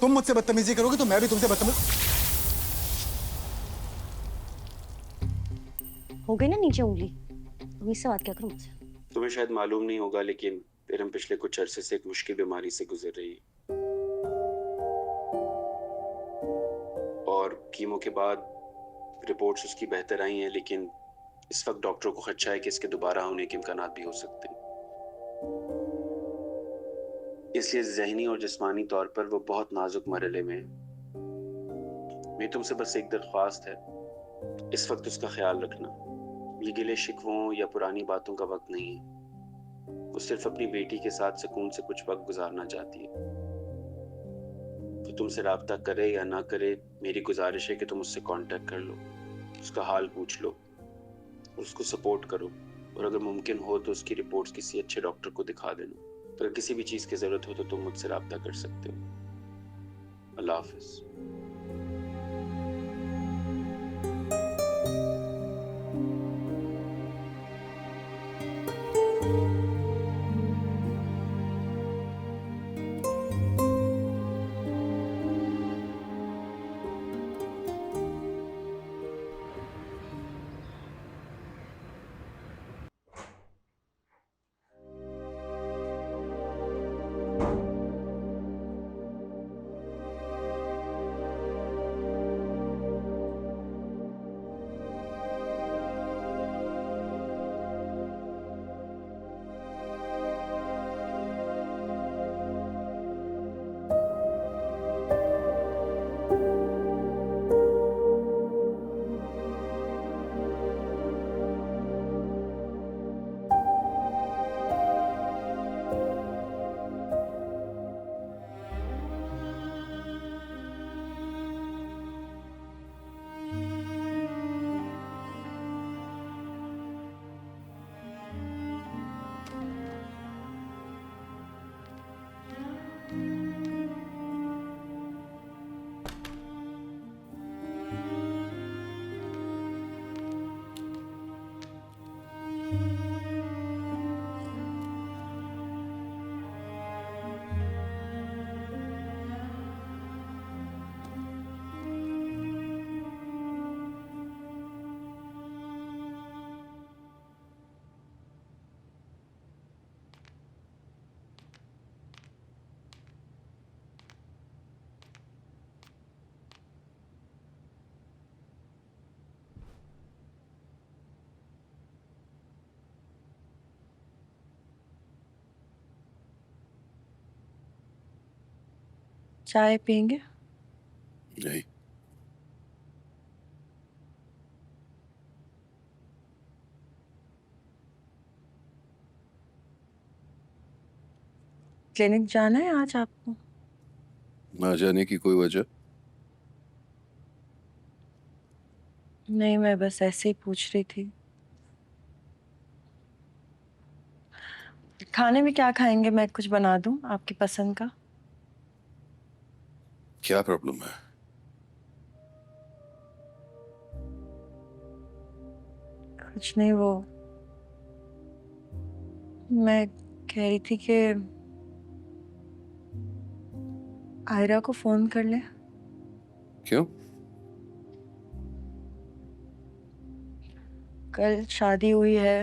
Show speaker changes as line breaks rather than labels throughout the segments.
तुम मुझसे बदतमीजी करोगे तो मैं भी तुमसे बदतमीज।
हो गई ना नीचे उंगली, अभी से बात क्या करूं मुझसे।
तुम्हें शायद मालूम नहीं होगा, लेकिन इरम पिछले कुछ अरसे से एक मुश्किल बीमारी से गुजर रही है। और कीमो के बाद रिपोर्ट्स उसकी बेहतर आई हैं, लेकिन इस वक्त डॉक्टरों को खदशा है कि इसके दोबारा होने के इम्कानात भी हो सकते हैं। इसलिए जहनी और जिस्मानी तौर पर वो बहुत नाजुक मरहले में है। मेरी तुमसे बस एक दरख्वास्त है, इस वक्त उसका ख्याल रखना। ये गिले शिकवों या पुरानी बातों का वक्त नहीं है। वो सिर्फ अपनी बेटी के साथ सुकून से कुछ वक्त गुजारना चाहती है। तो तुमसे राब्ता करे या ना करे, मेरी गुजारिश है कि तुम उससे कांटेक्ट कर लो, उसका हाल पूछ लो, उसको सपोर्ट करो, और अगर मुमकिन हो तो उसकी रिपोर्ट्स किसी अच्छे डॉक्टर को दिखा देना। अगर किसी भी चीज़ की ज़रूरत हो तो तुम मुझसे राब्ता कर सकते हो। अल्लाह हाफिज़।
चाय पियेंगे?
नहीं।
क्लिनिक जाना है आज आपको?
ना जाने की कोई वजह?
नहीं, मैं बस ऐसे ही पूछ रही थी। खाने में क्या खाएंगे? मैं कुछ बना दूं आपकी पसंद का?
क्या प्रॉब्लम है?
कुछ नहीं, वो मैं कह रही थी कि आयरा को फोन कर ले।
क्यों?
कल शादी हुई है,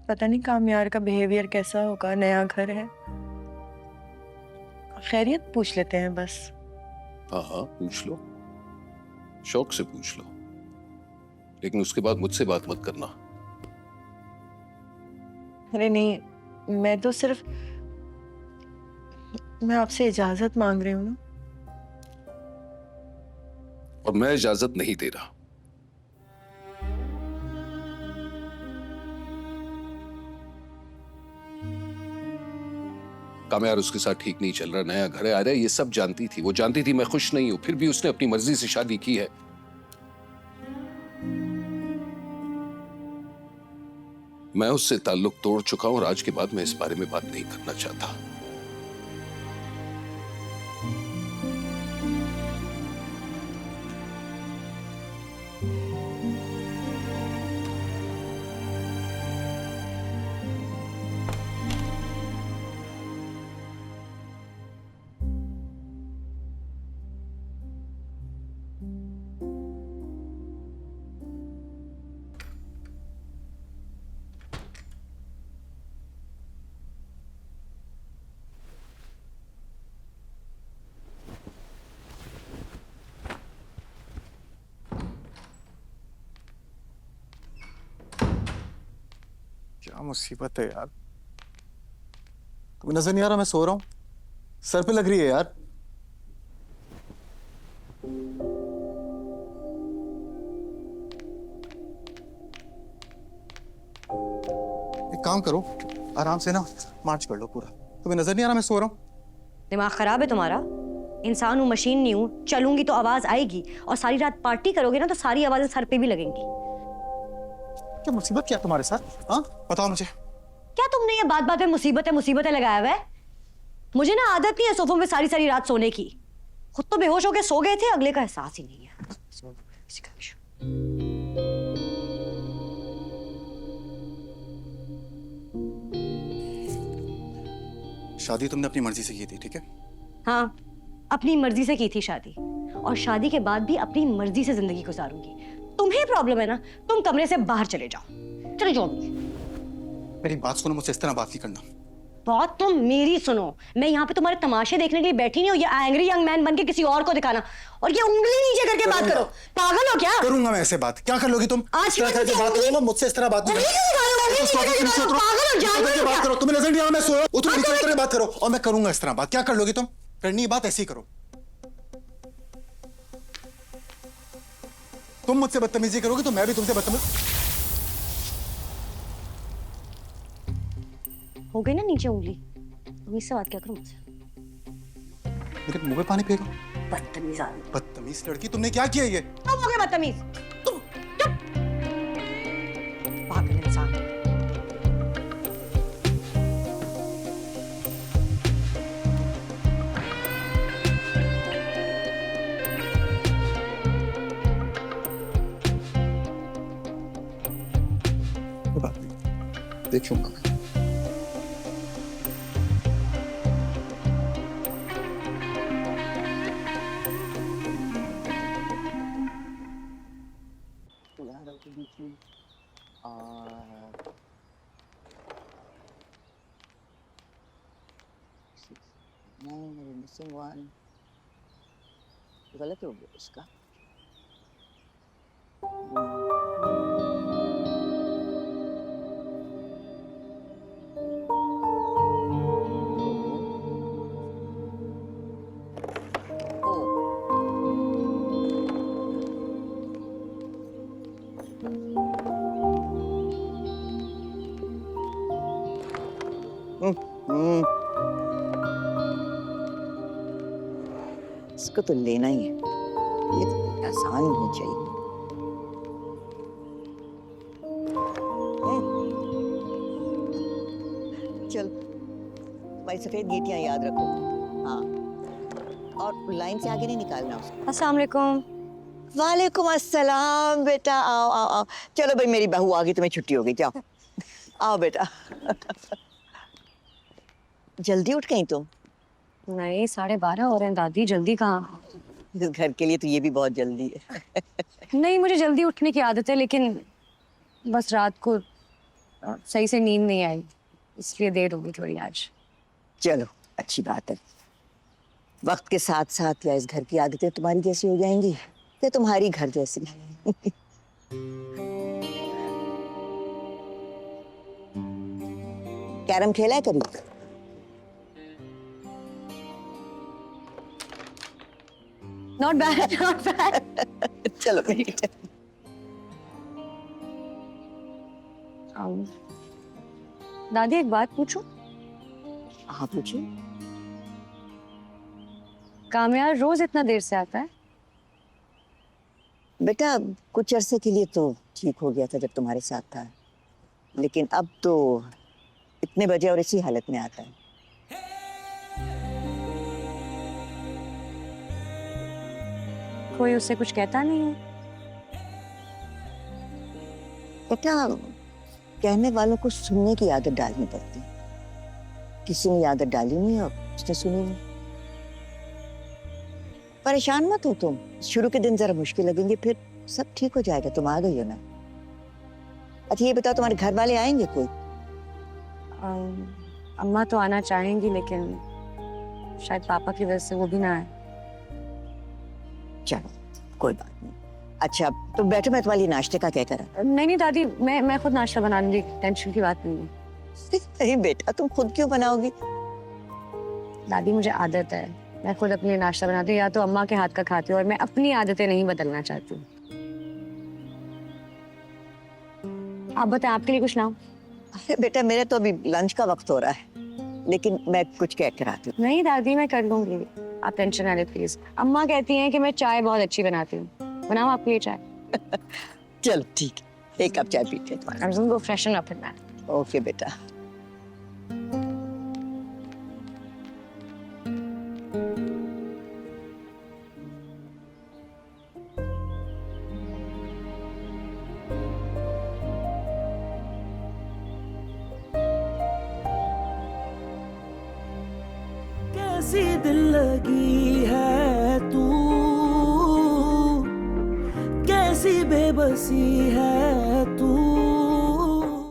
पता नहीं कामयार का बिहेवियर कैसा होगा, नया घर है, खैरियत पूछ लेते हैं बस।
हाँ हाँ, पूछ लो, शौक से पूछ लो, लेकिन उसके बाद मुझसे बात मत करना।
अरे नहीं, मैं तो सिर्फ मैं आपसे इजाजत मांग रही हूँ ना।
और मैं इजाजत नहीं दे रहा। कामयार उसके साथ ठीक नहीं चल रहा, नया घर है, आ रहा है, ये सब जानती थी। वो जानती थी मैं खुश नहीं हूं, फिर भी उसने अपनी मर्जी से शादी की है। मैं उससे ताल्लुक तोड़ चुका हूं और आज के बाद मैं इस बारे में बात नहीं करना चाहता।
क्या मुसीबत है यार। तुम्हें नजर नहीं आ रहा मैं सो रहा हूँ? सर पे लग रही है यार। एक काम करो, आराम से ना मार्च कर लो पूरा। तुम्हें नजर नहीं आ रहा मैं सो रहा हूँ?
दिमाग खराब है तुम्हारा? इंसान हूँ, मशीन नहीं हूँ। चलूंगी तो आवाज आएगी, और सारी रात पार्टी करोगे ना तो सारी आवाजें सर पे भी लगेंगी।
क्या मुसीबत क्या तुम्हारे साथ? हाँ बताओ मुझे।
क्या तुमने ये बात बात में मुसीबतें लगाया हुआ है? मुझे ना आदत नहीं है सोफों में सारी सारी रात सोने की। खुद तो बेहोश होके सो गए थे, अगले का एहसास ही नहीं है।
शादी तुमने अपनी मर्जी से की थी, ठीक है?
हाँ, अपनी मर्जी से की थी शादी, और शादी के बाद भी अपनी मर्जी से जिंदगी गुजारूंगी। तुम्हें प्रॉब्लम है ना, तुम कमरे से बाहर चले जाओ। चले जाओ।
मेरी बात सुनो, मुझसे इस तरह बात नहीं करना।
बात तुम मेरी सुनो। मैं यहाँ पे तुम्हारे तमाशे देखने के लिए बैठी नहीं हूँ, ये एंग्री यंग मैन बन के किसी और को दिखाना, और ये उंगली नीचे करके बात करो। पागल हो क्या?
करूंगा मैं ऐसे बात? क्या कर लोगी तुम?
आज
इस तरह करके बात करो, मुझसे इस तरह बात नहीं बात करो। तुम्हें नजर नहीं आ रहा मैं सो रहा हूँ? उतरो नीचे उतर के बात करो, और मैं करूंगा इस तरह बात। क्या कर लोगी तुम? करनी है बात ऐसी ही करो। तुम मुझसे बदतमीजी करोगे तो मैं भी तुमसे बदतमीज।
हो गई ना नीचे उंगली, तुम इससे बात क्या करो मुझसे?
मेरे मुंह पे पानी फेंको।
बदतमीज आदमी।
बदतमीज लड़की, तुमने क्या किया ये?
तुम हो गए बदतमीज। तुम चुप। पागल इंसान।
कोई बात नहीं, देखूंगा मैं।
गलत हो गया इसका। इसको तो लेना ही है, ये तो आसान होनी चाहिए। चल, भाई सफेद गीटियां याद रखो। हाँ, और लाइन से आगे नहीं निकालना उसको।
अस्सलाम वालेकुम।
वालेकुम अस्सलाम बेटा, आओ आओ आओ। चलो भाई, मेरी बहू आ गई, तुम्हें छुट्टी हो गई, जाओ आओ बेटा। जल्दी उठ गई तुम?
नहीं, 12:30 हो रहे हैं दादी, जल्दी कहाँ?
इस घर के लिए तो ये भी बहुत जल्दी है।
नहीं, मुझे जल्दी उठने की आदत है, लेकिन बस रात को सही से नींद नहीं आई, इसलिए देर हो गई थोड़ी आज।
चलो अच्छी बात है। वक्त के साथ साथ या इस घर की आदतें तुम्हारी जैसी हो जाएंगी या तुम्हारी घर जैसी। कैरम खेला है कभी?
Not bad, not bad.
चलो बेटा।
दादी एक बात पूछूं?
हाँ पूछो।
कामयाब रोज इतना देर से आता है?
बेटा कुछ अरसे के लिए तो ठीक हो गया था जब तुम्हारे साथ था, लेकिन अब तो इतने बजे और इसी हालत में आता है।
कोई उससे कुछ कहता नहीं है?
बेटा कहने वालों को सुनने की आदत डालनी पड़ती है। किसी ने आदत डाली नहीं और उसने सुनी नहीं। परेशान मत हो तुम, शुरू के दिन जरा मुश्किल लगेंगे, फिर सब ठीक हो जाएगा। तुम आ गई हो ना। अच्छा ये बताओ, तुम्हारे घर वाले आएंगे कोई?
अम्मा तो आना चाहेंगी, लेकिन शायद पापा की वजह से वो भी ना आए।
चलो कोई बात नहीं, अच्छा तो बैठो, मैं तुम्हारे लिए नाश्ते का क्या करा।
नहीं दादी, मैं खुद नाश्ता बना लूंगी, टेंशन की बात नहीं है।
नहीं बेटा, तुम खुद क्यों बनाओगी?
दादी मुझे आदत है, मैं खुद अपने लिए नाश्ता बनाती हूँ, या तो अम्मा के हाथ का खाती हूँ, और मैं अपनी आदतें नहीं बदलना चाहती हूँ। आप बताएं, आपके लिए कुछ ना हो?
अरे बेटा, मेरे तो अभी लंच का वक्त हो रहा है, लेकिन मैं कुछ कह कर आती हूँ।
नहीं दादी, मैं कर लूंगी, आप टेंशन ना ले प्लीज। अम्मा कहती हैं कि मैं चाय बहुत अच्छी बनाती हूँ, बनाऊँ आपके लिए चाय?
चलो ठीक है, एक कप चाय पीते हैं तुम्हारा।
I'm just gonna go freshen up in that.
Okay बेटा।
कैसी दिल लगी है तू, कैसी बेबसी है तू।